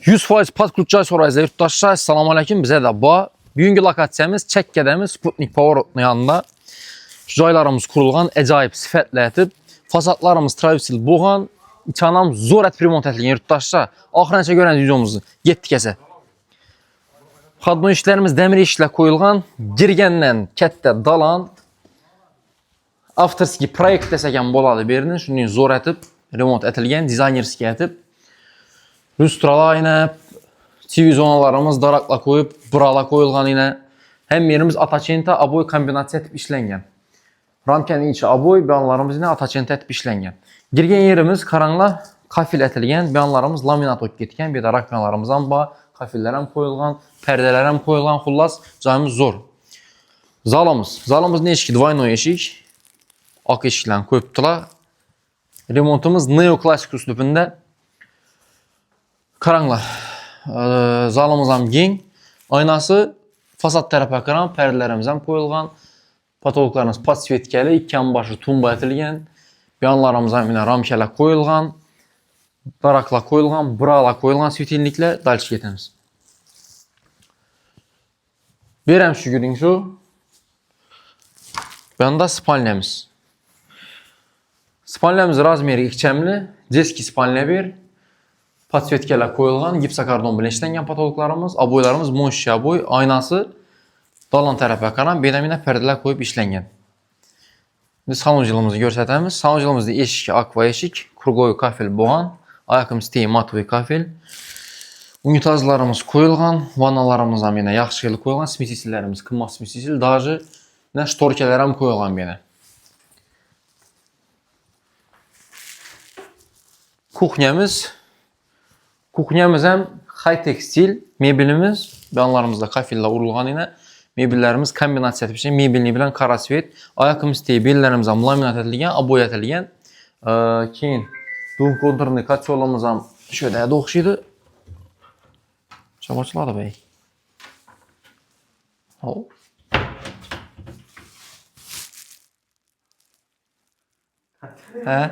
100% Patkurtcay sorayızda yurttaşlar, assalamu alaikum, bizə də bu. Bugünkü lokasiyamız Çəkkədəmiz Sputnik Power yanında joylarımız kurulğan əcayib sifətlə yatıb, fasadlarımız Travisil boğan, içanam zor remont edilən yurttaşlar. Axırıncə görən videomuzu getdi kəsə. Xadmon işlərimiz dəmir işlə qoyulğan, girgəndən kətdə dalan, avtorski proyekt desəkən boladı birinin, şunun zor etib, remont edilən, dizaynerski etib. Lustralar yine, TV zonalarımız darakla koyup, burala koyulğan yine. Hem yerimiz Ataçenta aboy kombinasiya etib işlənген. Ramkanın içi aboy, beyanlarımız yine Ataçenta etib işləngen. Girgen yerimiz karanla kafil etilgen, beyanlarımız laminat ok getken, bir de rakmalarımızdan bağ, kafillerəm koyulğan, pərdelərəm koyulğan, xullas, cayımız zor. Zalımız ne eşki? Dvayno eşik. Ak eşiklərini koyubdular. Remontumuz neoklasik üslubunda. Karanla. Zalımızam gen. Aynası fasad tərəfə qaran, pərdələrimizdən koyulğan. Patologlarımız patsvetkəli, iki yan başı tumba etilgen. Beyanlarımızdan yine ramkələ koyulğan. Darakla koyulğan, burala koyulğan svetilliklə dalçı getimiz. Verəm şükürün şu. Bəyanda spalnemiz. Spalnemiz razmeri ikçəmli, ceski spalne bir. Patsvetkələ koyulğan, gipsakardon bilə işlənən patologlarımız, aboylarımız monşi aboy, aynası dalan tərəfə qaran, beynəminə pərdələr qoyub işlənən. Salıncılığımızı görsətəmiz. Salıncılığımızda eşik, akva eşik, kurgoyu kafel boğan, ayakım steyi matovi kafel. Unitazlarımız koyulğan, vanalarımızdan yine yaxşı yılı koyulğan, smisisillərimiz, kımmaq smisisil, dajı, ştorkələrim koyulğan yine. Kuxnyamız hem high tekstil mebelimiz, beyanlarımızda kafelle urulğan yine. Mebellərimiz kombinasiya etib şey, mebelini bilən kara svet, ayakım isteyi bellərimizdən laminat edilgən, aboy edilgən. Keyin dum konturunu kaçyolamızdan şöyle də oxşaydı. Çamaçıladı bəy. Hə?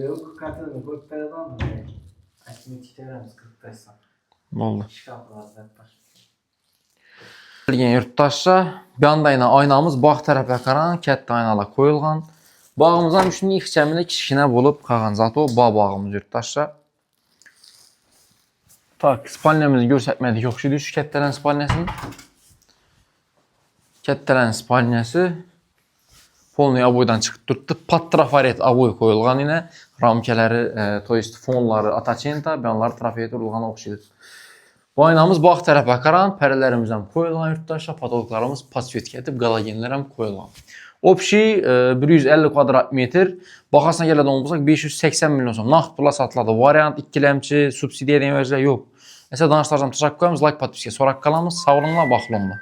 Yok, kartını koyup paradan mı? Açmayı çiteremiz 40'taysa. Oldu. Şikayet var. Yurttaşlar, bir anda yine aynamız bağ tərəfə qaran, kətdə aynala koyulğan. Bağımızdan üçünün ixçəmində kişkinə olub qalan zatı o bağımız yurttaşlar. Tak, spalnemizi görsətmədik yoxşuydu şu kətdələn spalnəsini. Kətdələn spalnəsi polnu aboydan çıxıb durdu. Patrafaret aboy koyulğan yine. Ramkələri, fonları Ataçenta, beyanları trafaret urulğana oxşuydu. Bu aynamız bağ tərəfə qaran, pərələrimizdən koyulğan yurttaşlar, patologlarımız patsvetki etib, qalagenlərəm koyulğan. Opşi 150 kvadrat metr, baxasına gələn olmuşaq 580 milyon son. Nağd pula satıladı. Variant, ikkiləmçi, subsidiya deyən vəclə yox. Əsə danışlarcam təşəkkür edəmiz, like, patviskiyə, sonraq qalamız, sağ olunla, baxılınla.